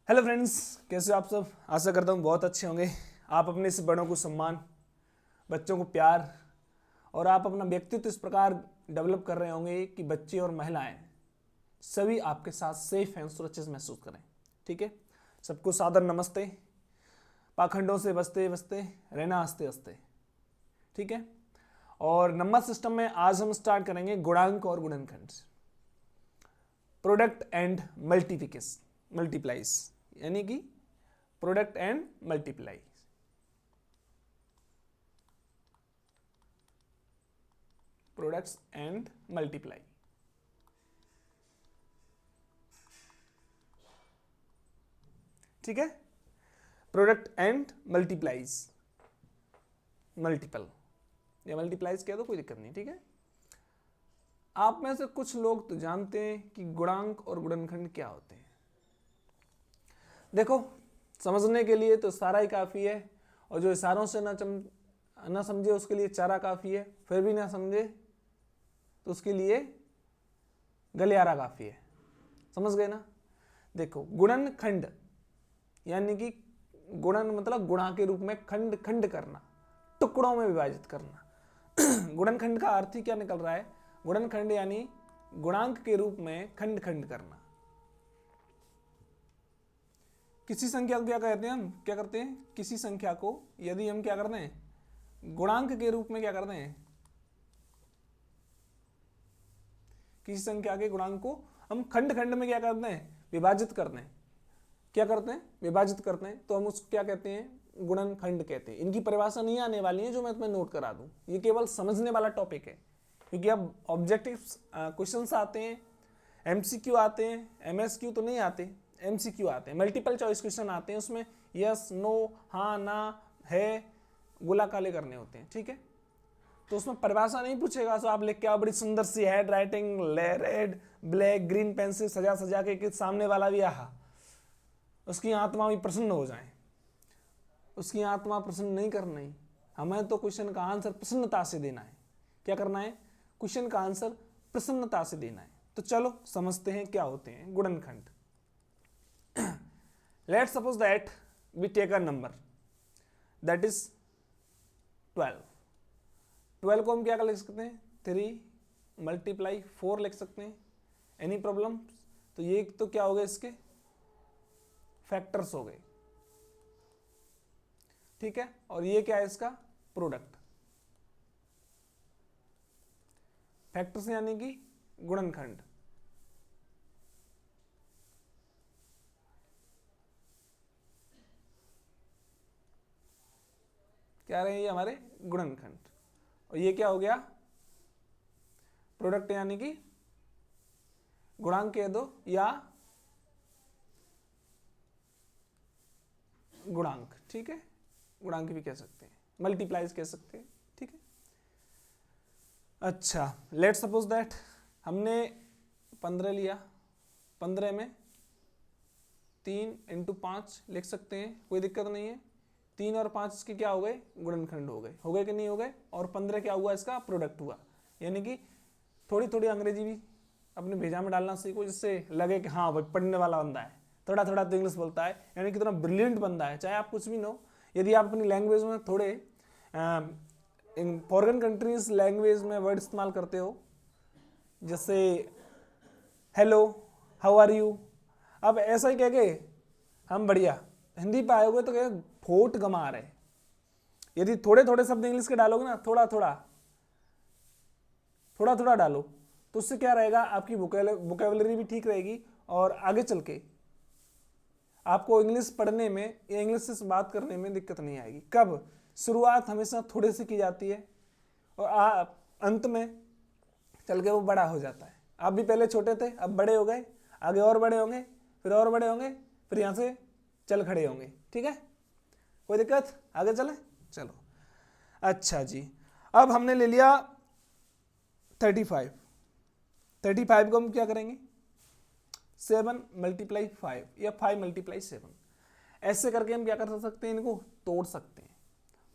Hello friends, कैसे हो आप सब। आशा करता हूँ बहुत अच्छे होंगे। आप अपने से बड़ों को सम्मान, बच्चों को प्यार और आप अपना व्यक्तित्व इस प्रकार डेवलप कर रहे होंगे कि बच्चे और महिलाएं सभी आपके साथ सेफ हैं, सुरक्षित महसूस करें। ठीक है, सबको सादर नमस्ते। पाखंडों से बचते बचते रहना हंसते हंसते। ठीक है, और नंबर सिस्टम में आज हम स्टार्ट करेंगे गुणांक और गुणनखंड, प्रोडक्ट एंड मल्टीप्लाइज, यानी कि product and multiply. Products and multiply. ठीक है, प्रोडक्ट एंड मल्टीप्लाइज, मल्टीपल या मल्टीप्लाइज कह दो, कोई दिक्कत नहीं। ठीक है, आप में से कुछ लोग तो जानते हैं कि गुणांक और गुणनखंड क्या होते हैं। देखो, समझने के लिए तो इशारा ही काफ़ी है, और जो इशारों से ना समझे उसके लिए चारा काफ़ी है, फिर भी ना समझे तो उसके लिए गलियारा काफ़ी है। समझ गए ना। देखो, गुणनखंड यानी कि गुणन मतलब गुणा के रूप में, खंड खंड करना, टुकड़ों में विभाजित करना। गुणनखंड का अर्थ ही क्या निकल रहा है, गुणनखंड यानी गुणांक के रूप में खंड खंड करना। किसी संख्या को क्या कहते हैं, हम क्या करते हैं, किसी संख्या को यदि हम क्या करते हैं, गुणांक के रूप में क्या करते हैं, किसी संख्या के गुणांक को हम खंड खंड में क्या करते हैं, विभाजित करते हैं। क्या करते हैं, विभाजित करते हैं, तो हम उसको क्या कहते हैं, गुणनखंड कहते हैं। इनकी परिभाषा नहीं आने वाली है जो मैं तुम्हें नोट करा दूं, ये केवल समझने वाला टॉपिक है, क्योंकि अब ऑब्जेक्टिव क्वेश्चंस आते हैं, एमसीक्यू आते हैं, एमएसक्यू तो नहीं आते, एमसीक्यू आते हैं, मल्टीपल चॉइस क्वेश्चन आते हैं, उसमें यस नो, हाँ ना, है, गोला काले करने होते हैं। ठीक है, तो उसमें परिभाषा नहीं पूछेगा, तो आप लिख के आओ बड़ी सुंदर सी handwriting, red black green pen से सजा सजा के सामने वाला भी आहा, उसकी आत्मा भी प्रसन्न हो जाए। उसकी आत्मा प्रसन्न नहीं करना ही, हमें तो क्वेश्चन का आंसर प्रसन्नता से देना है। क्या करना है, क्वेश्चन का आंसर प्रसन्नता से देना है। तो चलो समझते हैं क्या होते हैं गुणनखंड। Let's suppose that we take a number that is 12। 12 को हम क्या लिख सकते हैं, 3 मल्टीप्लाई 4 लिख सकते हैं। Any problem. तो ये तो क्या हो गए, इसके फैक्टर्स हो गए। ठीक है, और ये क्या है, इसका प्रोडक्ट। फैक्टर्स यानी कि गुणनखंड। क्या रहे ये हमारे गुणनखंड, और ये क्या हो गया, प्रोडक्ट यानी कि गुणांक कह दो या गुणांक। ठीक है, गुणांक भी कह सकते हैं, मल्टीप्लाइज कह सकते हैं। ठीक है, अच्छा लेट सपोज दैट हमने 15 लिया, 15 में 3 × 5 लिख सकते हैं, कोई दिक्कत नहीं है। 3 और 5 इसके क्या हो गए, गुणनखंड हो गए कि नहीं हो गए। और 15 क्या हुआ, इसका प्रोडक्ट हुआ। यानी कि थोड़ी थोड़ी अंग्रेजी भी अपने भेजा में डालना सीखो, जिससे लगे कि हाँ भाई पढ़ने वाला बंदा है, थोड़ा थोड़ा तो इंग्लिश बोलता है, यानी कितना ब्रिलियंट बंदा है। चाहे आप कुछ भी नो, यदि आप अपनी लैंग्वेज में थोड़े फॉरेन कंट्रीज लैंग्वेज में वर्ड इस्तेमाल करते हो, जैसे हेलो, हाउ आर यू, अब ऐसा ही कह के हम बढ़िया हिंदी पे आए हुए तो कह फोट गमा रहे। यदि थोड़े थोड़े शब्द इंग्लिश के डालोगे ना, थोड़ा थोड़ा डालो, तो उससे क्या रहेगा, आपकी वोकेबलरी भी ठीक रहेगी, और आगे चल के आपको इंग्लिश पढ़ने में या इंग्लिश से बात करने में दिक्कत नहीं आएगी। कब, शुरुआत हमेशा थोड़े से की जाती है, और अंत में चल के वो बड़ा हो जाता है। आप भी पहले छोटे थे, अब बड़े हो गए, आगे और बड़े होंगे, फिर और बड़े होंगे, फिर यहाँ से चल खड़े होंगे। ठीक है, कोई दिक्कत, आगे चले, चलो। अच्छा जी, अब हमने ले लिया 35 को हम क्या करेंगे, 7 × 5 या 5 × 7, ऐसे करके हम क्या कर सकते हैं, इनको तोड़ सकते हैं।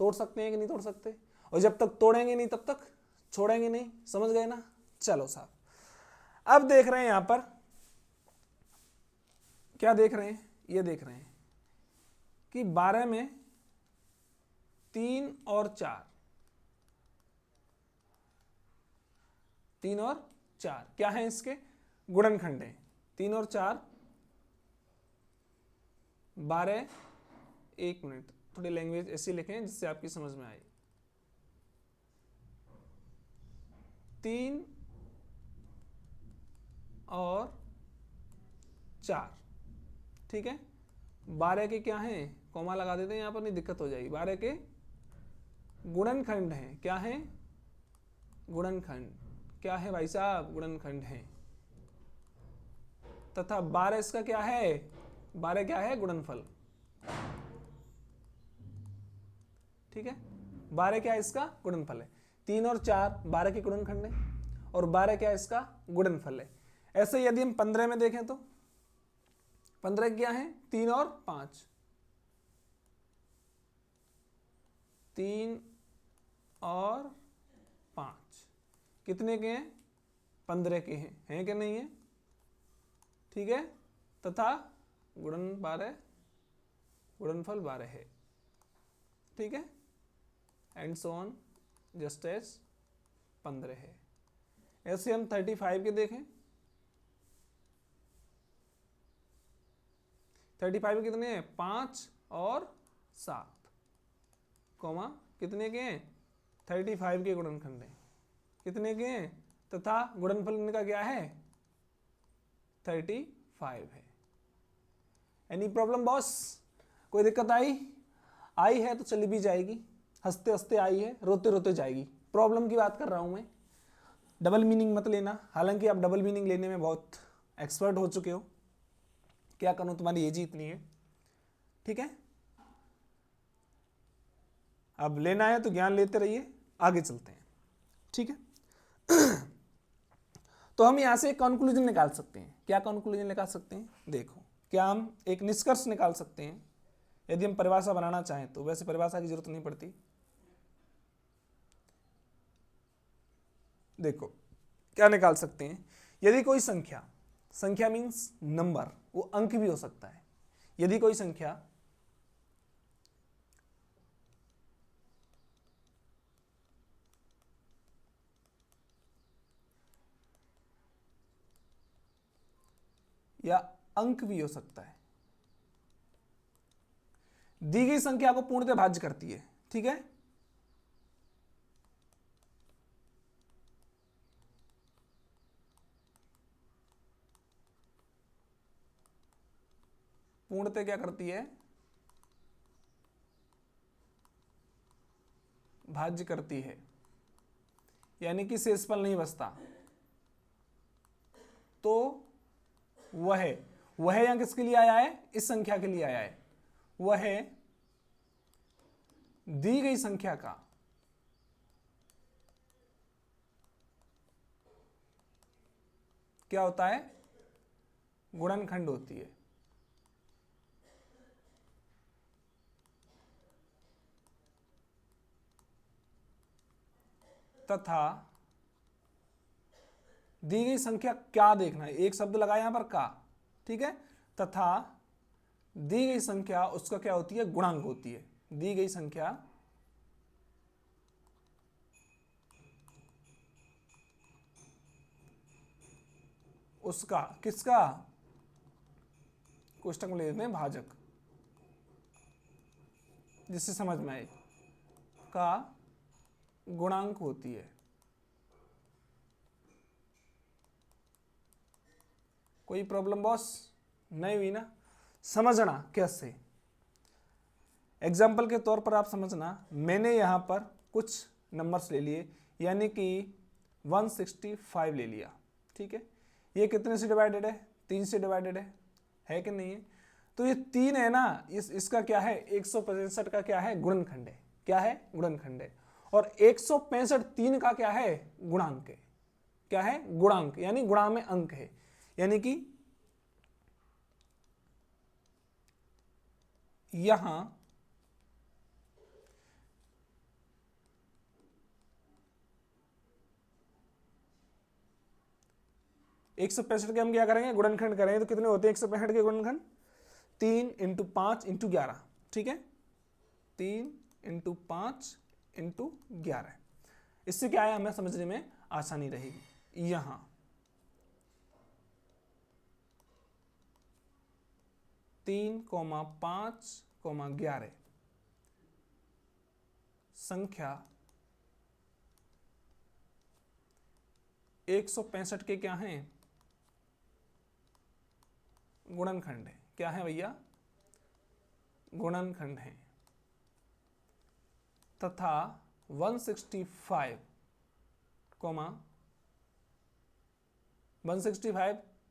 तोड़ सकते हैं कि नहीं तोड़ सकते, और जब तक तोड़ेंगे नहीं तब तक छोड़ेंगे नहीं। समझ गए ना। चलो साहब, अब देख रहे हैं यहां पर क्या देख रहे हैं, ये देख रहे हैं कि 12 में 3 और 4, 3 और 4 क्या है, इसके गुणनखंड है। 3 और 4 12, 1 मिनट, थोड़ी लैंग्वेज ऐसी लिखें जिससे आपकी समझ में आए। 3 और 4, ठीक है। 12 के क्या हैं, कॉमा लगा देते हैं, यहां पर नहीं दिक्कत हो जाएगी। 12 के गुणनखंड हैं, क्या है, गुणनखंड, क्या है भाई साहब, गुणनखंड है। तथा 12 इसका क्या है, 12 क्या है, गुणनफल, ठीक है। 12 क्या है, इसका गुणनफल है। 3 और 4 12 के गुणनखंड है और 12 क्या है, इसका गुणनफल है। ऐसे यदि हम 15 में देखें तो 15 क्या है, 3 और 5, 3 और 5 कितने के हैं, 15 के हैं कि नहीं है, ठीक है। तथा गुणन 12, गुणनफल 12 है, ठीक है। And so on just as 15 है। ऐसे हम 35 के देखें, 35 के कितने हैं, 5 और 7, कॉमा कितने के हैं, 35 के गुणनखंड हैं, कितने के हैं, तथा गुणनफल इनका क्या है, 35 है। एनी प्रॉब्लम बॉस, कोई दिक्कत आई है तो चली भी जाएगी, हंसते हंसते आई है, रोते रोते जाएगी। प्रॉब्लम की बात कर रहा हूं मैं, डबल मीनिंग मत लेना, हालांकि आप डबल मीनिंग लेने में बहुत एक्सपर्ट हो चुके हो, क्या करूं, तुम्हारी एज ही इतनी है, ठीक है। अब लेना है तो ज्ञान लेते रहिए, आगे चलते हैं, ठीक है। तो हम यहां से कंक्लूजन निकाल सकते हैं, क्या कंक्लूजन निकाल सकते हैं, देखो, क्या हम एक निष्कर्ष निकाल सकते हैं यदि हम परिभाषा बनाना चाहें तो, वैसे परिभाषा की जरूरत नहीं पड़ती। देखो क्या निकाल सकते हैं, यदि कोई संख्या, संख्या मीन्स नंबर, वो अंक भी हो सकता है, यदि कोई संख्या या अंक भी हो सकता है, दी गई संख्या को पूर्णतः भाज्य करती है, ठीक है। पूर्णतः क्या करती है, भाज्य करती है, यानी कि शेषफल नहीं बचता, तो वह यहां किसके लिए आया है, इस संख्या के लिए आया है, वह दी गई संख्या का क्या होता है, गुणनखंड होती है, तथा दी गई संख्या क्या देखना है, एक शब्द लगाया यहां पर का, ठीक है, तथा दी गई संख्या उसका क्या होती है, गुणांक होती है, दी गई संख्या उसका, किसका, कोष्टक में ले लेते हैं भाजक, जिससे समझ में आए, का गुणांक होती है। कोई प्रॉब्लम बॉस, नहीं हुई ना, समझना कैसे, एग्जाम्पल के तौर पर आप समझना, मैंने यहां पर कुछ नंबर्स ले लिए, यानी कि 165 ले लिया, ठीक है। ये कितने से डिवाइडेड है, 3 से डिवाइडेड है कि नहीं है, तो ये 3 है ना, इसका क्या है, 165 का क्या है, गुणनखंड है, क्या है, गुणनखंड है, और 165 3 का क्या है, गुणांक है, क्या है, गुणांक, यानी गुणा में अंक है, यानी कि यहां 165 के हम क्या करेंगे, गुणनखंड करेंगे, तो कितने होते हैं 165 के गुणनखंड, 3 इंटू 5 इंटू 11, ठीक है, 3 इंटू 5 इंटू 11। इससे क्या है, हमें समझने में आसानी रहेगी। यहां 3,5,11 संख्या 165 के क्या हैं, गुणनखंड है। क्या है भैया, गुणनखंड है। तथा 165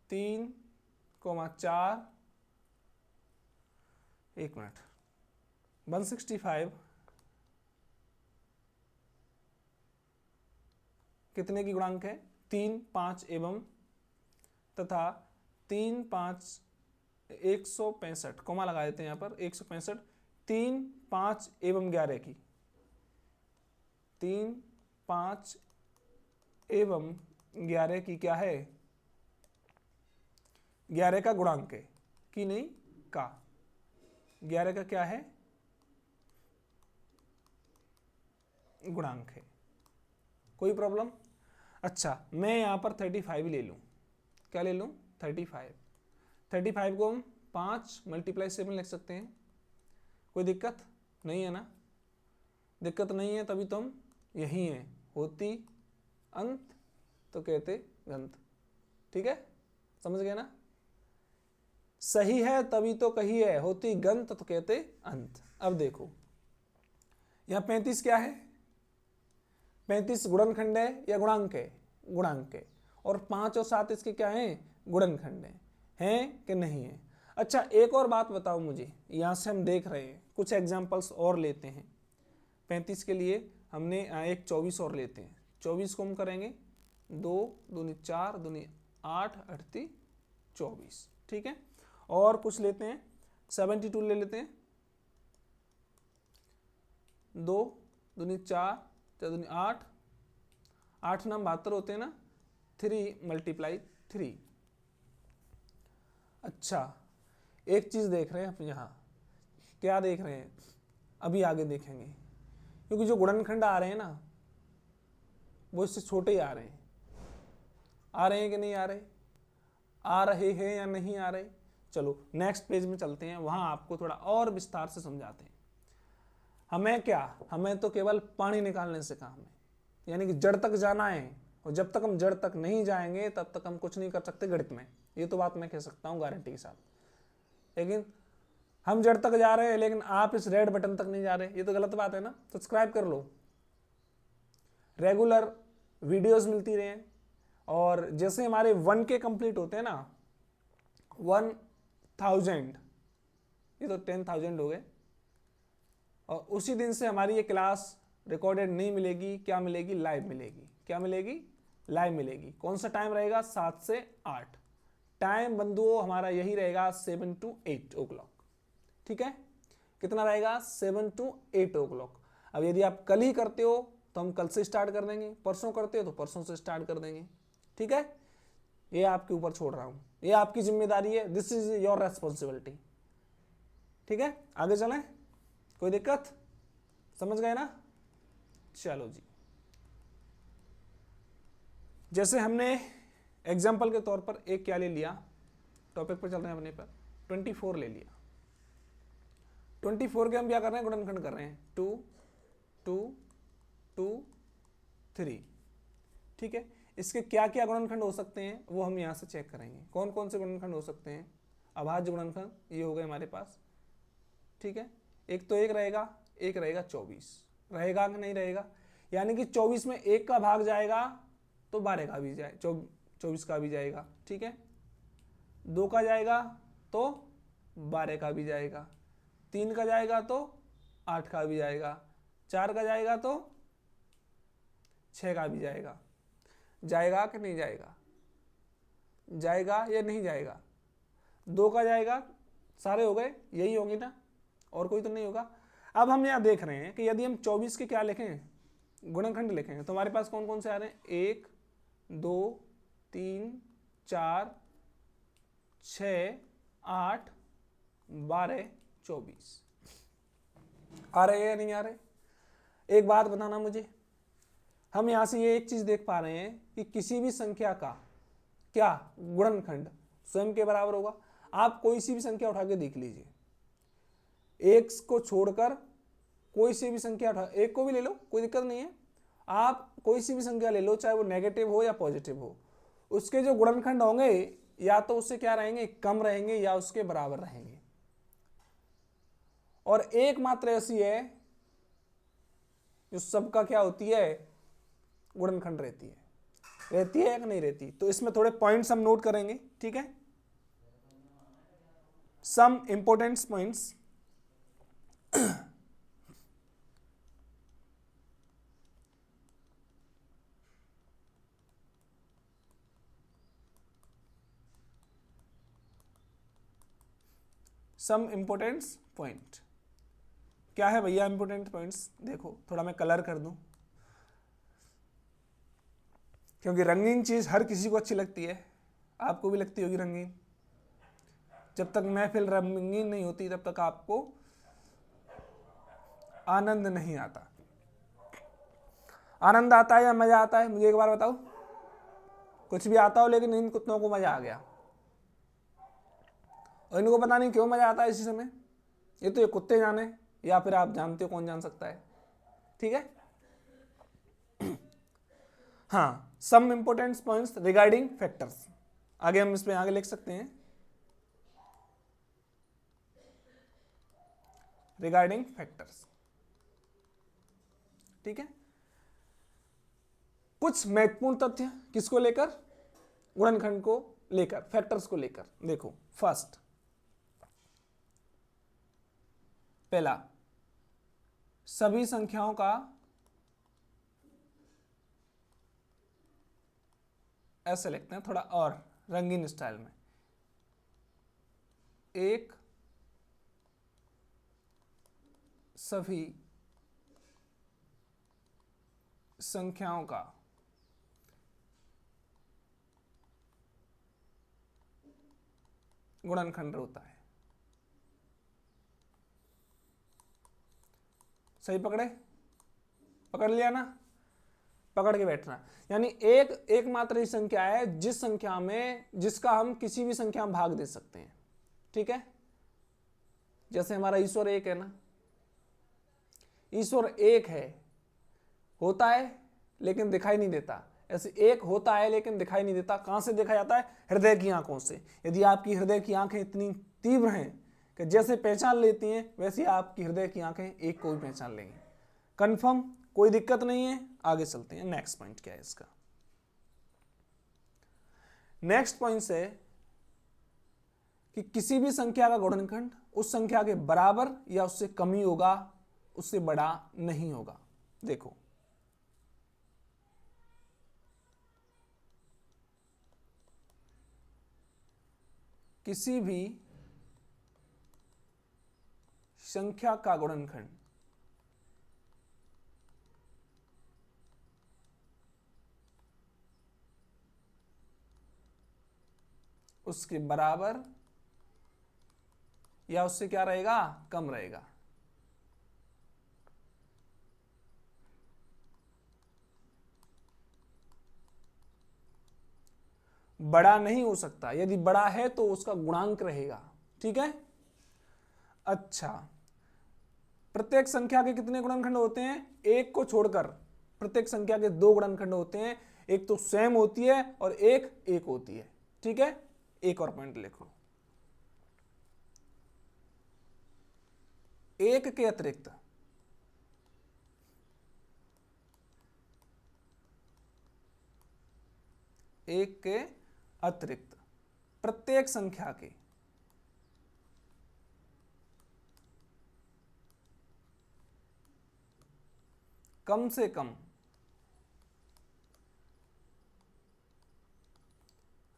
3,4 एक मिनट, 165 कितने की गुणांक है, 3, 5 एवं, तथा 3, 5 165 कोमा लगा देते हैं यहाँ पर, 165 3, 5 एवं 11 की, 3, 5 एवं 11 की क्या है, 11 का गुणांक है, कि नहीं का, 11 का क्या है, गुणांक है। कोई प्रॉब्लम? अच्छा, मैं यहां पर 35 ले लूं, क्या ले लूं, 35 को हम 5 × 7 लिख सकते हैं। कोई दिक्कत नहीं है ना, दिक्कत नहीं है, तभी तो हम यही हैं, होती अंत तो कहते गंत, ठीक है, समझ गए ना, सही है तभी तो कहिए, होती गंत तो कहते अंत। अब देखो यहां 35 क्या है, 35 गुणनखंड है या गुणांक है, गुणांक है, और 5 और 7 इसके क्या हैं, गुणनखंड हैं कि नहीं है। अच्छा, एक और बात बताओ मुझे, यहां से हम देख रहे हैं, कुछ एग्जांपल्स और लेते हैं। 35 के लिए हमने एक 24 और लेते हैं, 24 को हम करेंगे 2 दूनी 4 दूनी 8 8 24, ठीक है। और कुछ लेते हैं, 72 ले लेते हैं, 2 दूनी 4 4 दूनी 8 8 नाम 72 होते हैं ना, 3 × 3। अच्छा, एक चीज देख रहे हैं आप यहाँ, क्या देख रहे हैं, अभी आगे देखेंगे, क्योंकि जो गुणनखंड आ रहे हैं ना वो इससे छोटे ही आ रहे हैं, आ रहे हैं कि नहीं आ रहे, आ रहे हैं या नहीं आ रहे। चलो नेक्स्ट पेज में चलते हैं, वहां आपको थोड़ा और विस्तार से समझाते हैं। हमें क्या, हमें तो केवल पानी निकालने से काम है, यानी कि जड़ तक जाना है, और जब तक हम जड़ तक नहीं जाएंगे तब तक हम कुछ नहीं कर सकते गणित में, ये तो बात मैं कह सकता हूँ गारंटी के साथ। लेकिन हम जड़ तक जा रहे हैं, लेकिन आप इस रेड बटन तक नहीं जा रहे, ये तो गलत बात है ना। सब्सक्राइब कर लो, रेगुलर वीडियोस मिलती रहे, और जैसे हमारे 1K कंप्लीट होते हैं ना, 1000, ये तो 10,000 हो गए, और उसी दिन से हमारी ये क्लास रिकॉर्डेड नहीं मिलेगी, क्या मिलेगी, लाइव मिलेगी। क्या मिलेगी, लाइव मिलेगी। कौन सा टाइम रहेगा, 7 से 8 टाइम बंधुओं हमारा यही रहेगा, 7 to 8 o'clock, ठीक है। कितना रहेगा, 7 to 8 o'clock। अब यदि आप कल ही करते हो तो हम कल से स्टार्ट कर देंगे, परसों करते हो तो परसों से स्टार्ट कर देंगे, ठीक है। ये आपके ऊपर छोड़ रहा हूं, ये आपकी जिम्मेदारी है, दिस इज योर रेस्पॉन्सिबिलिटी, ठीक है। आगे चलें, कोई दिक्कत, समझ गए ना। चलो जी, जैसे हमने एग्जाम्पल के तौर पर एक क्या ले लिया, टॉपिक पर चल रहे हैं अपने पर, 24 ले लिया। 24 के हम क्या कर रहे हैं, गुणनखंड कर रहे हैं, 2 2 2 3, ठीक है। इसके क्या क्या गुणनखंड हो सकते हैं वो हम यहाँ से चेक करेंगे, कौन कौन से गुणनखंड हो सकते हैं। अभाज्य गुणनखंड ये हो गए हमारे पास, ठीक है। एक तो एक रहेगा, एक रहेगा 24, रहेगा कि नहीं रहेगा, यानी कि 24 में एक का भाग जाएगा तो 12 का भी जाए, 24 का भी जाएगा, ठीक है। 2 का जाएगा तो 12 का भी जाएगा, 3 का जाएगा तो 8 का भी जाएगा, 4 का जाएगा तो 6 का भी जाएगा। जाएगा कि नहीं जाएगा, जाएगा या नहीं जाएगा। 2 का जाएगा, सारे हो गए, यही होंगे ना, और कोई तो नहीं होगा। अब हम यहाँ देख रहे हैं कि यदि हम 24 के क्या लिखें, गुणनखंड लिखेंगे, तो हमारे पास कौन कौन से आ रहे हैं, 1 2 3 4 6 8 12, 24। आ रहे हैं या नहीं आ रहे? एक बात बताना मुझे, हम यहां से ये एक चीज देख पा रहे हैं कि किसी भी संख्या का क्या गुणनखंड स्वयं के बराबर होगा। आप कोई सी भी संख्या उठा के देख लीजिए, एक को छोड़कर कोई सी भी संख्या उठा, एक को भी ले लो, कोई दिक्कत नहीं है। आप कोई सी भी संख्या ले लो, चाहे वो नेगेटिव हो या पॉजिटिव हो, उसके जो गुणनखंड होंगे या तो उससे क्या रहेंगे, कम रहेंगे या उसके बराबर रहेंगे। और एक मात्र ऐसी है जो सबका क्या होती है, गुणनखंड रहती है या नहीं रहती। तो इसमें थोड़े पॉइंट्स हम नोट करेंगे, ठीक है, सम इंपोर्टेंट पॉइंट्स। सम इंपोर्टेंट पॉइंट क्या है भैया? इंपोर्टेंट पॉइंट्स देखो, थोड़ा मैं कलर कर दूं क्योंकि रंगीन चीज हर किसी को अच्छी लगती है, आपको भी लगती होगी रंगीन। जब तक महफिल रंगीन नहीं होती तब तक आपको आनंद नहीं आता। आनंद आता है या मजा आता है, मुझे एक बार बताओ। कुछ भी आता हो लेकिन इन कुत्तों को मजा आ गया, और इनको पता नहीं क्यों मजा आता है इसी समय। ये कुत्ते जाने, या फिर आप जानते हो, कौन जान सकता है, ठीक है। हाँ, सम इंपोर्टेंट पॉइंट्स रिगार्डिंग फैक्टर्स, आगे हम इसमें आगे लिख सकते हैं, रिगार्डिंग फैक्टर्स, ठीक है। कुछ महत्वपूर्ण तथ्य किसको लेकर, गुणनखंड को लेकर, फैक्टर्स को लेकर। देखो, फर्स्ट, पहला, सभी संख्याओं का ऐसे लिखते हैं थोड़ा और रंगीन स्टाइल में, एक सभी संख्याओं का गुणनखंड होता है। सही पकड़े? पकड़ लिया ना? पकड़ के बैठना। यानी एक मात्र ही संख्या है जिस संख्या में, जिसका हम किसी भी संख्या में भाग दे सकते हैं, ठीक है। जैसे हमारा ईश्वर एक है ना, ईश्वर एक है, होता है लेकिन दिखाई नहीं देता। ऐसे एक होता है लेकिन दिखाई नहीं देता। कहां से देखा जाता है? हृदय की आंखों से। यदि आपकी हृदय की आंखें इतनी तीव्र हैं कि जैसे पहचान लेती हैं, वैसे आपकी हृदय की आंखें एक को भी पहचान लेंगी। कंफर्म? कोई दिक्कत नहीं है। आगे चलते हैं, नेक्स्ट पॉइंट क्या है इसका। नेक्स्ट पॉइंट है कि किसी भी संख्या का गुणनखंड उस संख्या के बराबर या उससे कम ही होगा, उससे बड़ा नहीं होगा। देखो, किसी भी संख्या का गुणनखंड उसके बराबर या उससे क्या रहेगा, कम रहेगा। बड़ा नहीं हो सकता। यदि बड़ा है तो उसका गुणांक रहेगा, ठीक है। अच्छा, प्रत्येक संख्या के कितने गुणनखंड होते हैं? एक को छोड़कर प्रत्येक संख्या के दो गुणनखंड होते हैं। एक तो स्वयं होती है और एक होती है, ठीक है। एक और पॉइंट लिखो, एक के अतिरिक्त प्रत्येक संख्या के कम से कम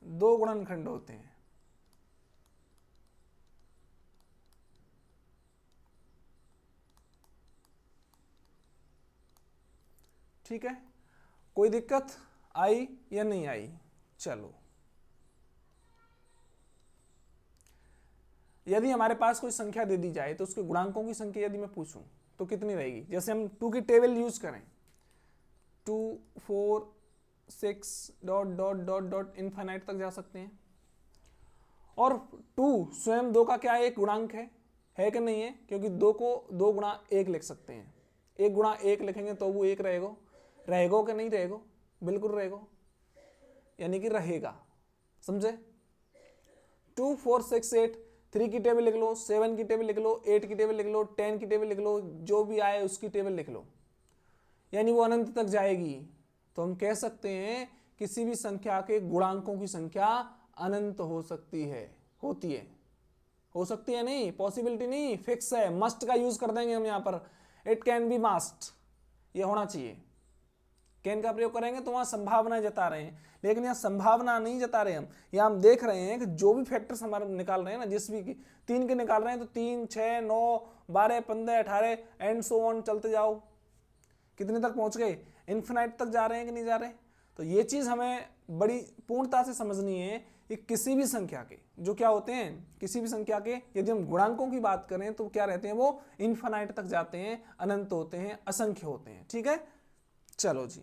दो गुणनखंड होते हैं। ठीक है, कोई दिक्कत आई या नहीं आई? चलो, यदि हमारे पास कोई संख्या दे दी जाए तो उसके गुणांकों की संख्या यदि मैं पूछूं तो कितनी रहेगी। जैसे हम 2 की टेबल यूज करें, 2 4 6 dot dot dot dot infinite तक जा सकते हैं। और 2 स्वयं 2 का क्या एक गुणांक है कि नहीं है, क्योंकि 2 को 2 गुणा 1 लिख सकते हैं। 1 गुणा 1 लिखेंगे तो वो 1 रहेगा। रहेगा कि नहीं रहेगा? बिल्कुल रहेगा, यानी कि रहेगा। समझे? 2 4 6 8, 3 की टेबल लिख लो, 7 की टेबल लिख लो, 8 की टेबल लिख लो, 10 की टेबल लिख लो, जो भी आए उसकी टेबल लिख लो, यानी वो अनंत तक जाएगी। तो हम कह सकते हैं किसी भी संख्या के गुणांकों की संख्या अनंत हो सकती है, होती है, हो सकती है नहीं, पॉसिबिलिटी नहीं, फिक्स है। मस्ट का यूज कर देंगे हम यहाँ पर, इट कैन बी मस्ट, ये होना चाहिए। कैन का प्रयोग करेंगे तो वहां संभावना जता रहे हैं, लेकिन यहाँ संभावना नहीं जता रहे हम। यहाँ हम देख रहे हैं कि जो भी फैक्टर्स हमारे निकाल रहे हैं ना, जिस भी 3 के निकाल रहे हैं तो 3 6 9 12 15 18 एंड सो ऑन चलते जाओ, कितने तक पहुंच गए? इन्फिनाइट तक जा रहे हैं कि नहीं जा रहे? तो ये चीज हमें बड़ी पूर्णता से समझनी है कि किसी भी संख्या के जो क्या होते हैं, किसी भी संख्या के यदि हम गुणांकों की बात करें तो क्या रहते हैं, वो इन्फिनाइट तक जाते हैं, अनंत होते हैं, असंख्य होते हैं। ठीक है, चलो जी।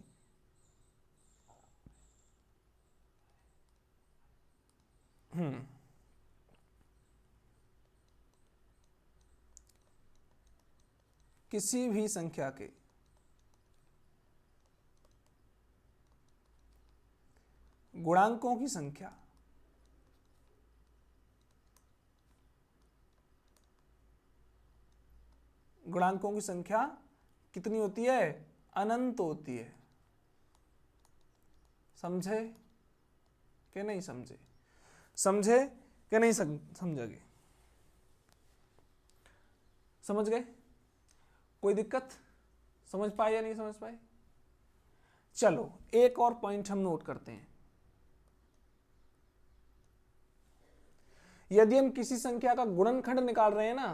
किसी भी संख्या के गुणांकों की संख्या कितनी होती है? अनंत होती है। समझे कि नहीं समझे? समझे कि नहीं समझोगे? समझ गए? कोई दिक्कत? समझ पाए या नहीं समझ पाए? चलो एक और पॉइंट हम नोट करते हैं। यदि हम किसी संख्या का गुणनखंड निकाल रहे हैं ना,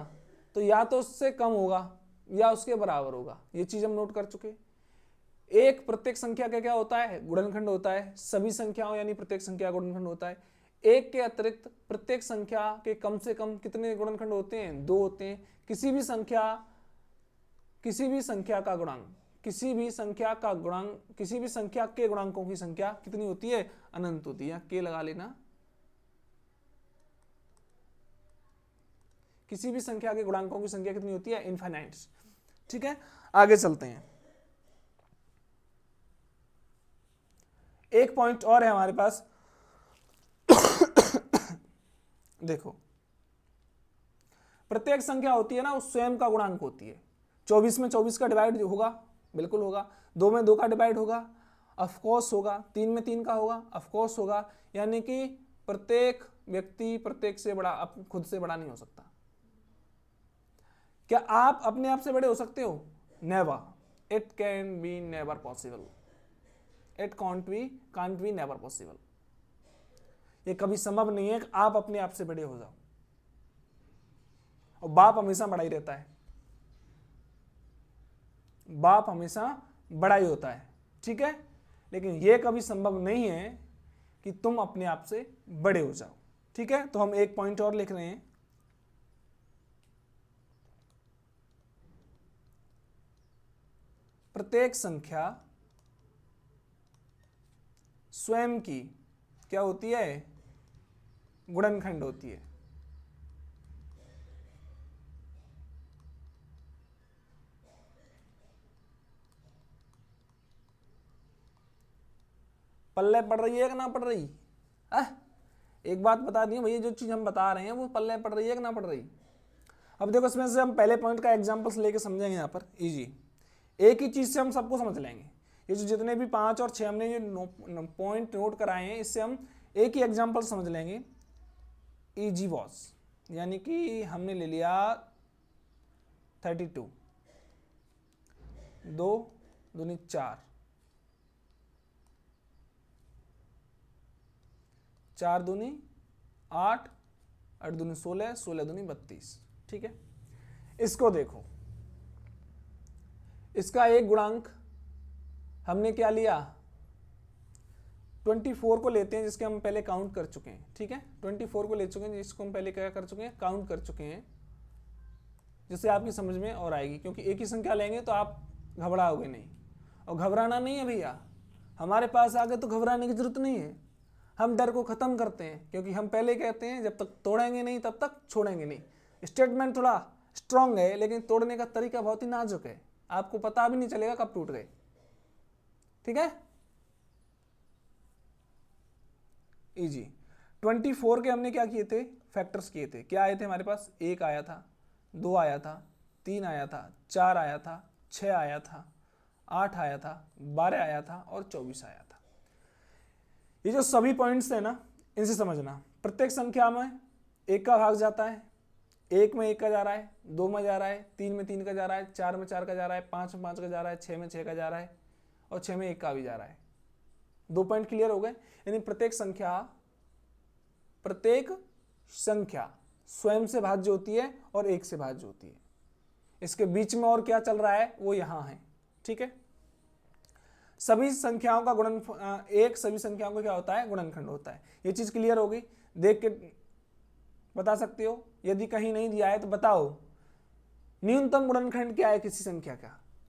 तो या तो उससे कम होगा या उसके बराबर होगा, ये चीज हम नोट कर चुके। एक प्रत्येक संख्या का क्या होता है? गुणनखंड होता है। सभी संख्याओं यानी प्रत्येक संख्या का गुणनखंड होता है। एक के अतिरिक्त प्रत्येक संख्या के कम से कम कितने गुणनखंड होते हैं? 2 होते हैं। किसी भी संख्या का गुणांक, किसी भी संख्या के गुणांकों की संख्या कितनी होती है? अनंत होती है। के लगा लेना। किसी भी संख्या के गुणांकों की संख्या कितनी होती है? इनफाइनाइट। ठीक है, आगे चलते हैं। एक पॉइंट और है हमारे पास। देखो, प्रत्येक संख्या होती है ना, उस स्वयं का गुणांक होती है। 24 में 24 का डिवाइड होगा, बिल्कुल होगा। 2 में 2 का डिवाइड होगा, ऑफकोर्स होगा। 3 में 3 का होगा, ऑफकोर्स होगा। यानी कि प्रत्येक व्यक्ति प्रत्येक से बड़ा, खुद से बड़ा नहीं हो सकता। क्या आप अपने आप से बड़े हो सकते हो? Never. It can be never possible. It can't be never possible. ये कभी संभव नहीं है कि आप अपने आप से बड़े हो जाओ। और बाप हमेशा बड़ा ही रहता है, बाप हमेशा बड़ा ही होता है। ठीक है, लेकिन यह कभी संभव नहीं है कि तुम अपने आप से बड़े हो जाओ। ठीक है, तो हम एक पॉइंट और लिख रहे हैं। प्रत्येक संख्या स्वयं की क्या होती है? गुणनखंड होती है। पल्ले पड़ रही है कि ना पड़ रही? एक बात बता दी भैया, जो चीज हम बता रहे हैं वो पल्ले पड़ रही है कि ना पड़ रही? अब देखो, इसमें से हम पहले पॉइंट का एग्जांपल्स लेके समझेंगे। यहाँ पर इजी, एक ही चीज से हम सबको समझ लेंगे। ये जो जितने भी 5 और 6 हमने जो पॉइंट नोट कराए हैं, इससे हम एक ही एग्जांपल समझ लेंगे। इजी वॉज, यानी कि हमने ले लिया 32, 2 दूनी 4, 4 दूनी 8, 8 दूनी 16, 16 दूनी 32। ठीक है, इसको देखो, इसका एक गुणांक हमने क्या लिया? 24 को लेते हैं जिसके हम पहले काउंट कर चुके हैं, ठीक है। 24 को ले चुके हैं जिसको हम पहले क्या कर चुके हैं, काउंट कर चुके हैं, जिससे आपकी समझ में और आएगी, क्योंकि एक ही संख्या लेंगे तो आप घबराओगे नहीं, और घबराना नहीं है भैया, हमारे पास आगे तो घबराने की जरूरत नहीं है। हम डर को खत्म करते हैं, क्योंकि हम पहले कहते हैं जब तक तोड़ेंगे नहीं तब तक छोड़ेंगे नहीं। स्टेटमेंट थोड़ा स्ट्रांग है, लेकिन तोड़ने का तरीका बहुत ही नाजुक है, आपको पता भी नहीं चलेगा कब टूट गए, ठीक है। इजी। 24 के हमने क्या किए थे, फैक्टर्स किए थे। क्या आए थे हमारे पास, 1 आया था, 2 आया था, 3 आया था, 4 आया था, 6 आया था, 8 आया था, 12 आया था और 24 आया था। ये जो सभी पॉइंट्स हैं ना, इनसे समझना, प्रत्येक संख्या में 1 का भाग जाता है, 1 में 1 का जा रहा है, 2 में जा रहा है, 3 में 3 का जा रहा है, 4 में 4 का जा रहा है, 5 में 5 का जा रहा है, 6 में 6 का जा रहा है और 6 में 1 का भी जा रहा है। 2 पॉइंट क्लियर हो गए। यानी प्रत्येक संख्या स्वयं से भाज्य होती है और 1 से भाज्य होती है। इसके बीच में और क्या चल रहा है वो यहां है, ठीक है। सभी संख्याओं का सभी संख्याओं का क्या होता है, गुणनखंड होता है। ये चीज क्लियर हो गई, देख के बता सकते हो। यदि कहीं नहीं दिया है तो बताओ न्यूनतम गुणनखंड क्या है किसी संख्या का।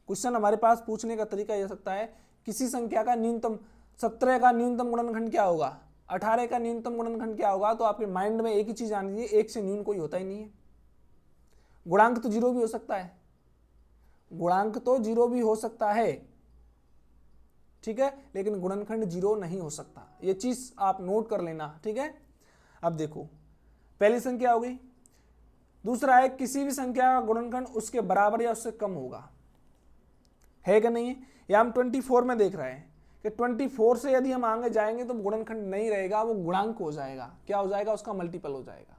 क्वेश्चन हमारे पास पूछने का तरीका यह सकता है, किसी संख्या का न्यूनतम 17 का न्यूनतम गुणनखंड क्या होगा, 18 का न्यूनतम गुणनखंड क्या होगा, तो आपके माइंड में एक ही चीज आनी चाहिए, 1 से न्यून कोई होता ही नहीं है। गुणांक तो 0 भी हो सकता है, गुणांक तो 0 भी हो सकता है, ठीक है, लेकिन गुणनखंड 0 नहीं हो सकता। ये चीज आप नोट कर लेना, ठीक है। अब देखो, पहली संख्या हो गई। दूसरा है, किसी भी संख्या का गुणनखंड उसके बराबर या उससे कम होगा, है कि नहीं है। या हम 24 में देख रहे हैं कि 24 से यदि हम आगे जाएंगे तो गुणनखंड नहीं रहेगा, वो गुणांक हो जाएगा। क्या हो जाएगा, उसका मल्टीपल हो जाएगा।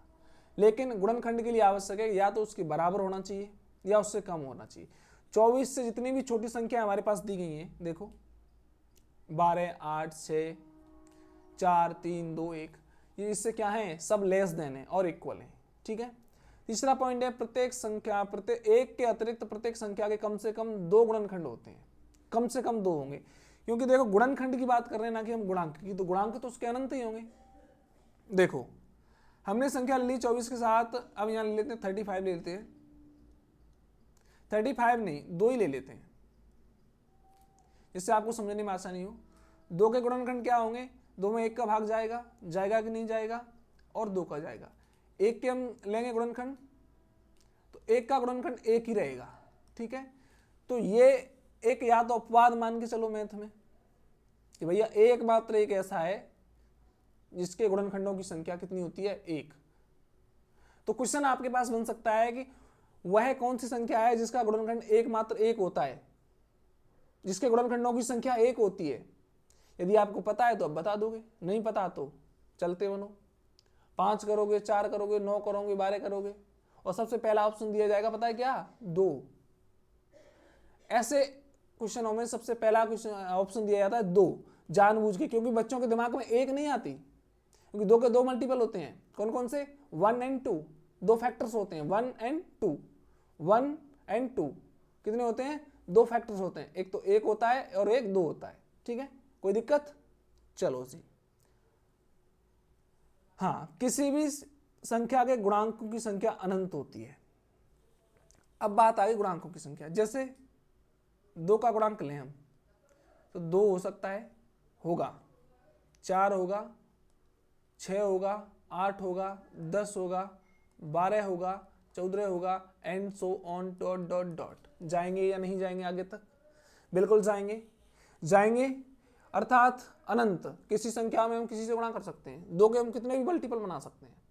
लेकिन गुणनखंड के लिए आवश्यक है या तो उसके बराबर होना चाहिए या उससे कम होना चाहिए। 24 से जितनी भी छोटी संख्या हमारे पास दी गई है, देखो 12, 8, 6, 4, 3, 2, 1, ये इससे क्या है, सब लेस देन है और इक्वल है, ठीक है। तीसरा पॉइंट है, प्रत्येक एक के अतिरिक्त प्रत्येक संख्या के कम से कम 2 गुणनखंड होते हैं, कम से कम 2 होंगे। क्योंकि देखो गुणनखंड की बात कर रहे हैं ना कि हम गुणांक की, तो गुणांक तो उसके अनंत ही होंगे। देखो हमने संख्या ली 24 के साथ, अब यहां ले लेते हैं 35 ले लेते हैं, 35 नहीं 2 ही ले लेते हैं, जिससे आपको समझने में आसानी हो। 2 के गुणनखंड क्या होंगे, 2 में 1 का भाग जाएगा, जाएगा कि नहीं जाएगा, और 2 का जाएगा। 1 के हम लेंगे गुणनखंड, तो 1 का गुणनखंड 1 ही रहेगा, ठीक है। तो ये एक या तो अपवाद मान के चलो मैथ में कि भैया एकमात्र एक ऐसा है जिसके गुणनखंडों की संख्या कितनी होती है, 1। तो क्वेश्चन आपके पास बन सकता है कि वह कौन सी संख्या है जिसका गुणनखंड एकमात्र 1 होता है, जिसके गुणनखंडों की संख्या 1 होती है। यदि आपको पता है तो अब बता दोगे, नहीं पता तो चलते बनो। 5 करोगे, 4 करोगे, 9 करोगे, 12 करोगे, और सबसे पहला ऑप्शन दिया जाएगा, पता है क्या, 2। ऐसे क्वेश्चनों में सबसे पहला ऑप्शन दिया जाता है 2, जानबूझ के, क्योंकि बच्चों के दिमाग में 1 नहीं आती, क्योंकि 2 के 2 मल्टीपल होते हैं। कौन कौन से, 1 एंड 2, 2 फैक्टर्स होते हैं, 1 एंड 2, 1 एंड 2 कितने होते हैं, 2 फैक्टर्स होते हैं। एक तो 1 होता है और एक 2 होता है, ठीक है, कोई दिक्कत। चलो जी, हाँ, किसी भी संख्या के गुणांकों की संख्या अनंत होती है। अब बात आ गई गुणांकों की संख्या। जैसे 2 का गुणांक लें हम, तो 2 हो सकता है, होगा 4 होगा, 6 होगा, 8 होगा, 10 होगा, 12 होगा, 14 होगा, and so on dot dot dot. जाएंगे या नहीं जाएंगे आगे तक, बिल्कुल जाएंगे, जाएंगे। अर्थात अनंत किसी संख्या में हम किसी से गुणा कर सकते हैं, 2 के हम कितने भी मल्टीपल बना सकते हैं।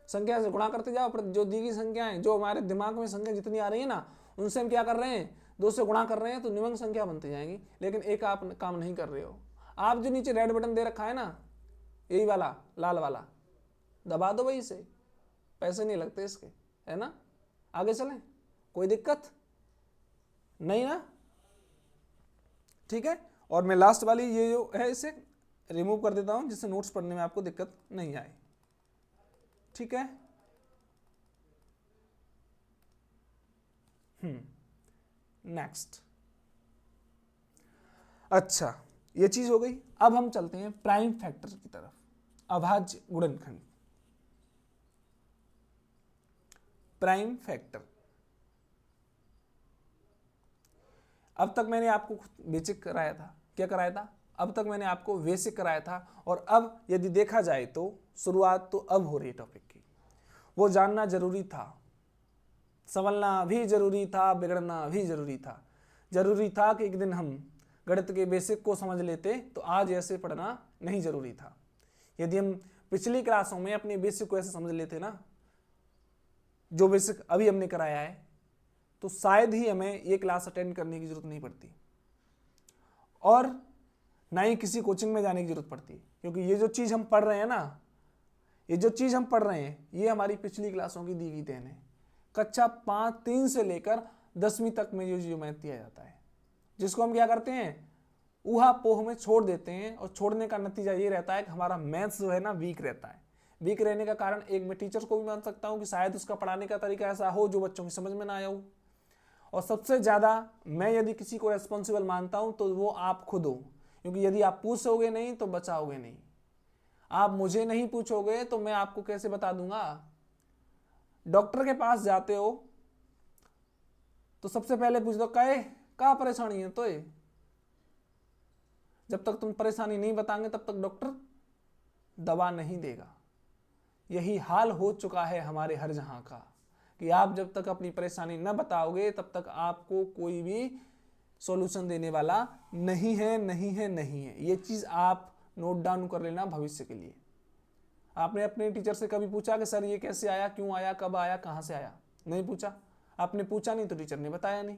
संख्या से गुणा करते जाओ, जो दी गई संख्याएं, जो हमारे दिमाग में संख्या जितनी आ रही है ना, उनसे हम क्या कर रहे हैं, 2 से गुणा कर रहे हैं, तो निम्न संख्या बनती जाएंगी। लेकिन एक आप काम नहीं कर रहे हो, आप जो नीचे रेड बटन दे रखा है ना, यही वाला लाल वाला, दबा दो भाई इसे, पैसे नहीं लगते इसके, है ना। आगे चलें, कोई दिक्कत नहीं ना, ठीक है। और मैं लास्ट वाली ये जो है इसे रिमूव कर देता हूं, जिससे नोट्स पढ़ने में आपको दिक्कत नहीं आए, ठीक है। नेक्स्ट, अच्छा ये चीज हो गई। अब हम चलते हैं प्राइम फैक्टर की तरफ, अभाज्य गुणनखंड। प्राइम फैक्टर, अब तक मैंने आपको बेसिक कराया था, क्या कराया था, अब तक मैंने आपको बेसिक कराया था, और अब यदि देखा जाए तो शुरुआत तो अब हो रही है टॉपिक की। वो जानना जरूरी था, संभलना भी जरूरी था, बिगड़ना भी जरूरी था। जरूरी था कि एक दिन हम गणित के बेसिक को समझ लेते तो आज ऐसे पढ़ना नहीं जरूरी था। यदि हम पिछली क्लासों में अपने बेसिक को ऐसे समझ लेते ना, जो बेसिक अभी हमने कराया है, तो शायद ही हमें ये क्लास अटेंड करने की जरूरत नहीं पड़ती और ना ही किसी कोचिंग में जाने की जरूरत पड़ती, क्योंकि ये जो चीज़ हम पढ़ रहे हैं ना, ये जो चीज़ हम पढ़ रहे हैं, ये हमारी पिछली क्लासों की दी गई देन है। कक्षा 3 से लेकर 10वीं तक में जो मैथ दिया जाता है, जिसको हम क्या करते हैं, ऊहा पोह में छोड़ देते हैं, और छोड़ने का नतीजा ये रहता है कि हमारा मैथ्स जो है ना वीक रहता है। वीक रहने का कारण एक मैं टीचर को भी मान सकता हूँ कि शायद उसका पढ़ाने का तरीका ऐसा हो जो बच्चों की समझ में ना आया हो, और सबसे ज़्यादा मैं यदि किसी को रेस्पॉन्सिबल मानता हूँ तो वो आप खुद हो, क्योंकि यदि आप पूछोगे नहीं तो बचाओगे नहीं। आप मुझे नहीं पूछोगे तो मैं आपको कैसे बता दूंगा। डॉक्टर के पास जाते हो तो सबसे पहले पूछ दो क्या परेशानी है, तो जब तक तुम परेशानी नहीं बताएंगे तब तक डॉक्टर दवा नहीं देगा। यही हाल हो चुका है हमारे हर जहां का, कि आप जब तक अपनी परेशानी न बताओगे तब तक आपको कोई भी सॉल्यूशन देने वाला नहीं है, नहीं है, नहीं है। ये चीज़ आप नोट डाउन कर लेना भविष्य के लिए। आपने अपने टीचर से कभी पूछा कि सर ये कैसे आया, क्यों आया, कब आया, कहाँ से आया? नहीं पूछा। आपने पूछा नहीं तो टीचर ने बताया नहीं।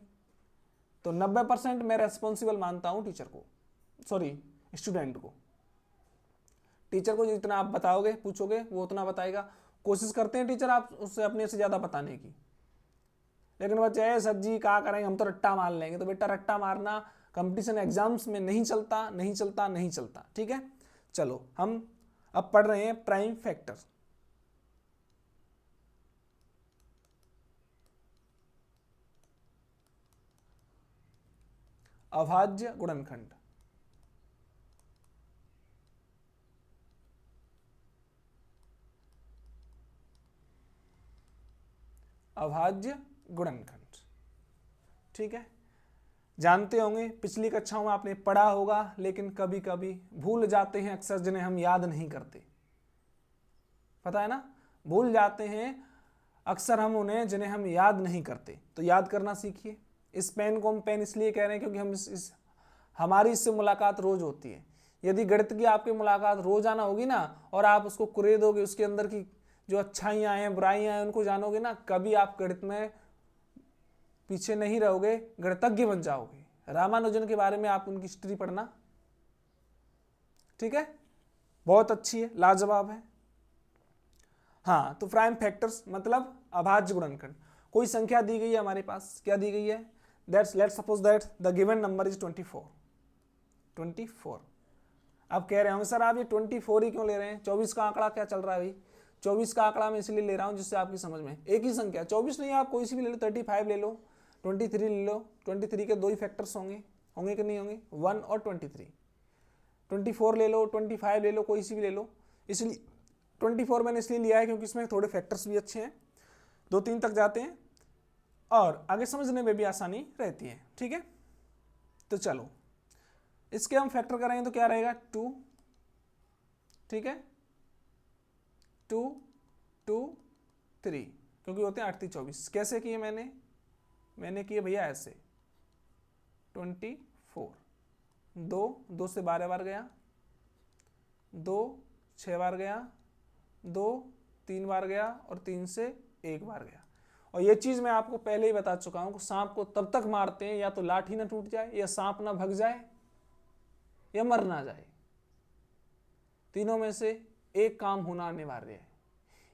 तो 90% मैं रेस्पॉन्सिबल मानता हूँ टीचर को, सॉरी स्टूडेंट को। टीचर को जितना आप बताओगे, पूछोगे, वो उतना बताएगा। कोशिश करते हैं टीचर आप उससे अपने से ज़्यादा बताने की, लेकिन बच्चे सर जी क्या करेंगे, हम तो रट्टा मार लेंगे। तो बेटा रट्टा मारना कंपटीशन एग्जाम्स में नहीं चलता, नहीं चलता, नहीं चलता। ठीक है, चलो हम अब पढ़ रहे हैं प्राइम फैक्टर। अभाज्य गुणनखंड। अभाज्य गुणनखंड, ठीक है। जानते होंगे, पिछली कक्षाओं में आपने पढ़ा होगा, लेकिन कभी कभी भूल जाते हैं अक्सर, जिन्हें हम याद नहीं करते। पता है ना, भूल जाते हैं अक्सर हम उन्हें, जिन्हें हम याद नहीं करते। तो याद करना सीखिए। इस पेन को हम पेन इसलिए कह रहे हैं क्योंकि हम हमारी इससे मुलाकात रोज होती है। यदि गणित की आपकी मुलाकात रोजाना होगी ना, और आप उसको कुरेदोगे, उसके अंदर की जो अच्छाइयाँ हैं, बुराइयाँ हैं, उनको जानोगे ना, कभी आप गणित में पीछे नहीं रहोगे, गणितज्ञ बन जाओगे। रामानुजन के बारे में आप उनकी हिस्ट्री पढ़ना, ठीक है, बहुत अच्छी है, लाजवाब है। हाँ, तो प्राइम फैक्टर्स मतलब अभाज्य गुणनखंड। कोई संख्या दी गई है हमारे पास, क्या दी गई है, let's suppose that the given number is 24। अब कह रहे होंगे सर आप ये 24 ही क्यों ले रहे हैं, 24 का आंकड़ा क्या चल रहा है भाई? 24 का आंकड़ा मैं इसलिए ले रहा हूँ जिससे आपकी समझ में, एक ही संख्या 24 नहीं, आप कोई सी भी ले लो, 35 ले लो, 23 ले लो। 23 के दो ही फैक्टर्स होंगे कि नहीं होंगे, 1 और 23। 24 ले लो, 25 ले लो, कोई सी भी ले लो। इसलिए 24 मैंने इसलिए लिया है क्योंकि इसमें थोड़े फैक्टर्स भी अच्छे हैं, 2-3 तक जाते हैं और आगे समझने में भी आसानी रहती है। ठीक है, तो चलो इसके हम फैक्टर करेंगे तो क्या रहेगा, 2, ठीक है, 2, 2, 3, क्योंकि होते हैं 8 24। कैसे किए मैंने किए भैया ऐसे, 24, 2 से 12 बार गया, 2 6 बार गया, 2 3 बार गया, और 3 से 1 बार गया। और ये चीज़ मैं आपको पहले ही बता चुका हूँ कि सांप को तब तक मारते हैं या तो लाठी ना टूट जाए, या सांप ना भग जाए, या मर ना जाए। तीनों में से एक काम होना अनिवार्य है।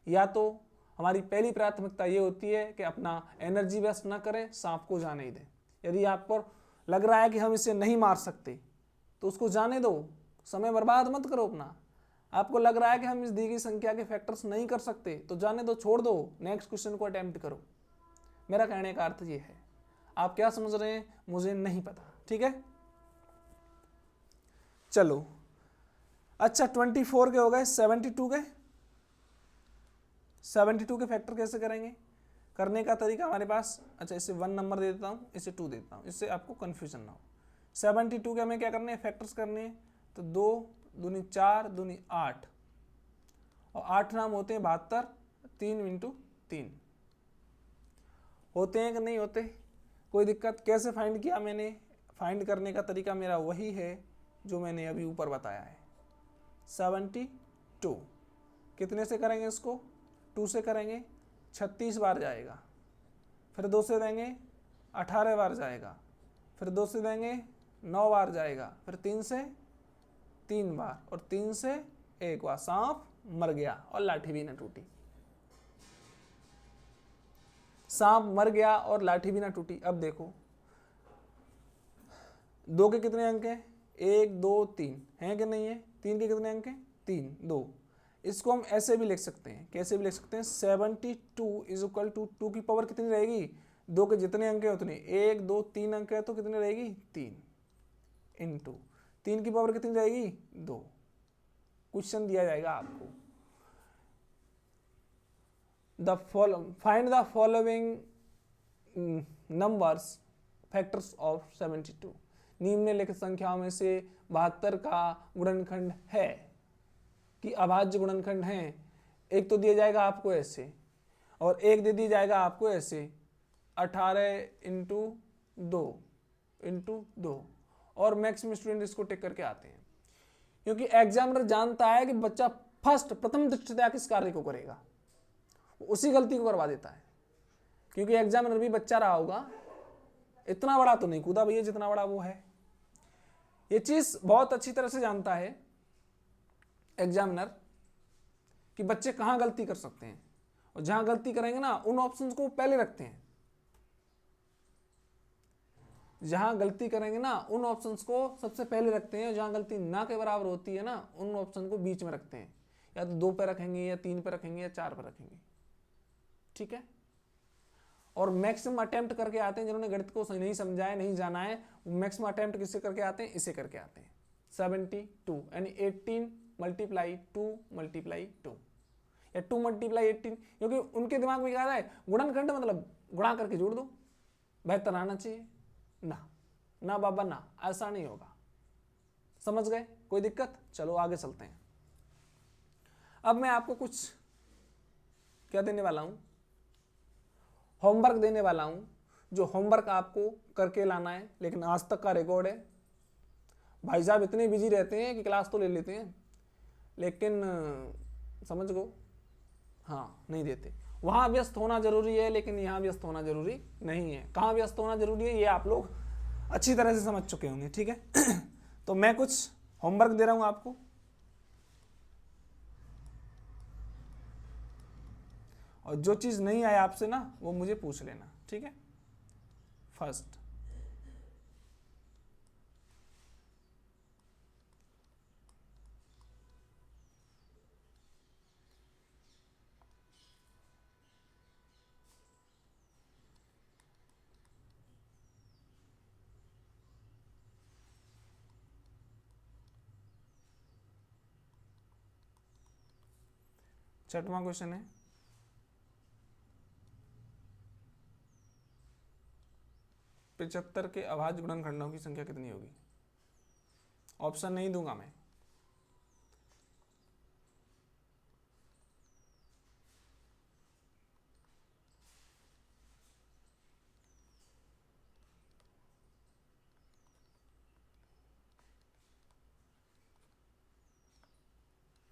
या तो हमारी पहली प्राथमिकता ये होती है कि अपना एनर्जी वेस्ट ना करें, सांप को जाने ही दें। यदि आप पर लग रहा है कि हम इसे नहीं मार सकते तो उसको जाने दो, समय बर्बाद मत करो अपना। आपको लग रहा है कि हम इस दी गई संख्या के फैक्टर्स नहीं कर सकते तो जाने दो, छोड़ दो, नेक्स्ट क्वेश्चन को अटेम्प्ट करो। मेरा कहने का अर्थ ये है। आप क्या समझ रहे हैं मुझे नहीं पता, ठीक है। चलो अच्छा 24 के हो गए, 72 के, 72 के फैक्टर कैसे करेंगे? करने का तरीका हमारे पास, अच्छा इसे 1 नंबर दे देता हूँ, इसे 2 देता हूँ, इससे आपको कन्फ्यूजन ना हो। 72 के हमें क्या करने हैं? फैक्टर्स करने हैं। तो 2 दूनी 4 दूनी 8 और 8 नाम होते हैं 72, 3 इंटू 3 होते हैं कि नहीं होते? कोई दिक्कत? कैसे फाइंड किया मैंने? फाइंड करने का तरीका मेरा वही है जो मैंने अभी ऊपर बताया है। 72 कितने से करेंगे इसको? 2 से करेंगे, 36 बार जाएगा, फिर 2 से देंगे 18 बार जाएगा, फिर 2 से देंगे 9 बार जाएगा, फिर 3 से 3 बार और 3 से 1 बार। सांप मर गया और लाठी भी ना टूटी। सांप मर गया और लाठी भी ना टूटी। अब देखो 2 के कितने अंक हैं? 1 2 3 हैं कि नहीं है? 3 के कितने अंक हैं? 3 2। इसको हम ऐसे भी लिख सकते हैं, कैसे भी लिख सकते हैं? 72 इज इक्वल टू 2 की पावर कितनी रहेगी? 2 के जितने अंक है उतने, 1 2 3 अंक है तो कितनी रहेगी? 3 इंटू 3 की पावर कितनी रहेगी? 2। क्वेश्चन दिया जाएगा आपको, find the following numbers factors of 72। निम्नलिखित संख्याओं में से 72 का गुणनखंड है कि अभाज्य गुणनखंड है। एक तो दिया जाएगा आपको ऐसे और एक दे दिया जाएगा आपको ऐसे, 18 इंटू 2 और मैक्सिमम स्टूडेंट इसको टिक करके आते हैं, क्योंकि एग्जामिनर जानता है कि बच्चा प्रथम दृष्टया किस कार्य को करेगा, उसी गलती को करवा देता है। क्योंकि एग्जामिनर भी बच्चा रहा होगा, इतना बड़ा तो नहीं कूदा भैया जितना बड़ा वो है। ये चीज बहुत अच्छी तरह से जानता है एग्जामिनर कि बच्चे कहां गलती कर सकते हैं, और जहां गलती करेंगे ना उन ऑप्शंस को पहले रखते हैं। जहां गलती करेंगे ना उन ऑप्शंस को सबसे पहले रखते हैं, जहां गलती ना के बराबर होती है ना उन ऑप्शन को बीच में रखते हैं, या तो 2 पे रखेंगे या 3 पे रखेंगे या 4 पे रखेंगे। ठीक है। और मैक्सिमम अटेम्प्ट करके आते हैं जिन्होंने गणित को नहीं समझा है, नहीं जाना है, मैक्सिमम अटेम्प्ट किससे करके आते हैं? इसे करके आते हैं। 72 यानी 18 मल्टीप्लाई 2 मल्टीप्लाई 2 या 2 मल्टीप्लाई 18, क्योंकि उनके दिमाग में क्या है? गुणनखंड मतलब गुणा करके जोड़ दो, बेहतर आना चाहिए ना। ना बाबा ना, ऐसा नहीं होगा। समझ गए? कोई दिक्कत? चलो आगे चलते हैं। अब मैं आपको कुछ क्या देने वाला हूं? होमवर्क देने वाला हूं, जो होमवर्क आपको करके लाना है। लेकिन आज तक का रिकॉर्ड है, भाई साहब इतने बिजी रहते हैं कि क्लास तो ले लेते हैं लेकिन समझ गो, हाँ नहीं देते। वहां व्यस्त होना जरूरी है लेकिन यहाँ व्यस्त होना जरूरी नहीं है। कहाँ व्यस्त होना जरूरी है ये आप लोग अच्छी तरह से समझ चुके होंगे। ठीक है। तो मैं कुछ होमवर्क दे रहा हूं आपको, और जो चीज नहीं आया आपसे ना वो मुझे पूछ लेना। ठीक है। फर्स्ट, छठवां क्वेश्चन है, 75 के अभाज्य गुणनखंडों की संख्या कितनी होगी? ऑप्शन नहीं दूंगा मैं।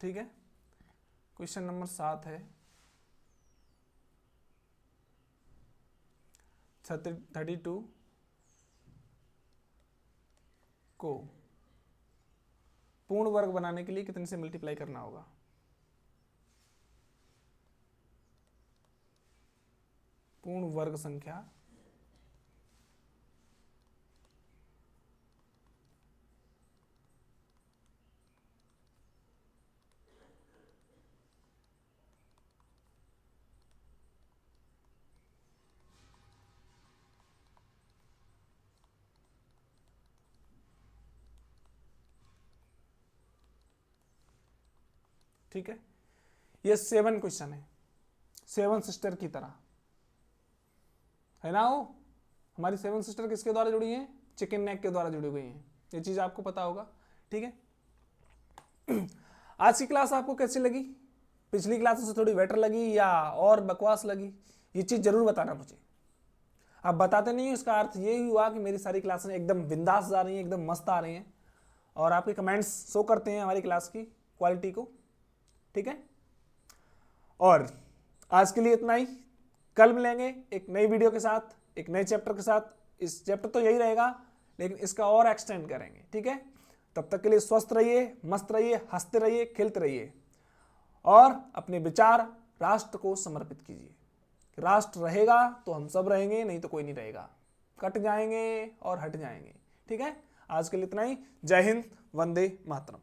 ठीक है। क्वेश्चन नंबर 7 है, 32 को पूर्ण वर्ग बनाने के लिए कितने से मल्टीप्लाई करना होगा? पूर्ण वर्ग संख्या ठीक है, ये 7 क्वेश्चन है, 7 सिस्टर की तरह है ना। वो हमारी 7 सिस्टर किसके द्वारा जुड़ी हैं? चिकन नेक के द्वारा जुड़ी हुई हैं, ये चीज आपको पता होगा। ठीक है, आज की क्लास आपको कैसी लगी? पिछली क्लास से थोड़ी बेटर लगी या और बकवास लगी? ये चीज जरूर बताना मुझे। आप बताते नहीं हो, इसका अर्थ ये ही हुआ कि मेरी सारी क्लासें एकदम बिंदास जा रही हैं, एकदम मस्त आ रही हैं, और आपके कमेंट्स शो करते हैं हमारी क्लास की क्वालिटी को। ठीक है, और आज के लिए इतना ही। कल मिलेंगे एक नई वीडियो के साथ, एक नए चैप्टर के साथ। इस चैप्टर तो यही रहेगा, लेकिन इसका और एक्सटेंड करेंगे। ठीक है, तब तक के लिए स्वस्थ रहिए, मस्त रहिए, हंसते रहिए, खेलते रहिए, और अपने विचार राष्ट्र को समर्पित कीजिए। राष्ट्र रहेगा तो हम सब रहेंगे, नहीं तो कोई नहीं रहेगा। कट जाएंगे और हट जाएंगे। ठीक है, आज के लिए इतना ही। जय हिंद, वंदे मातरम।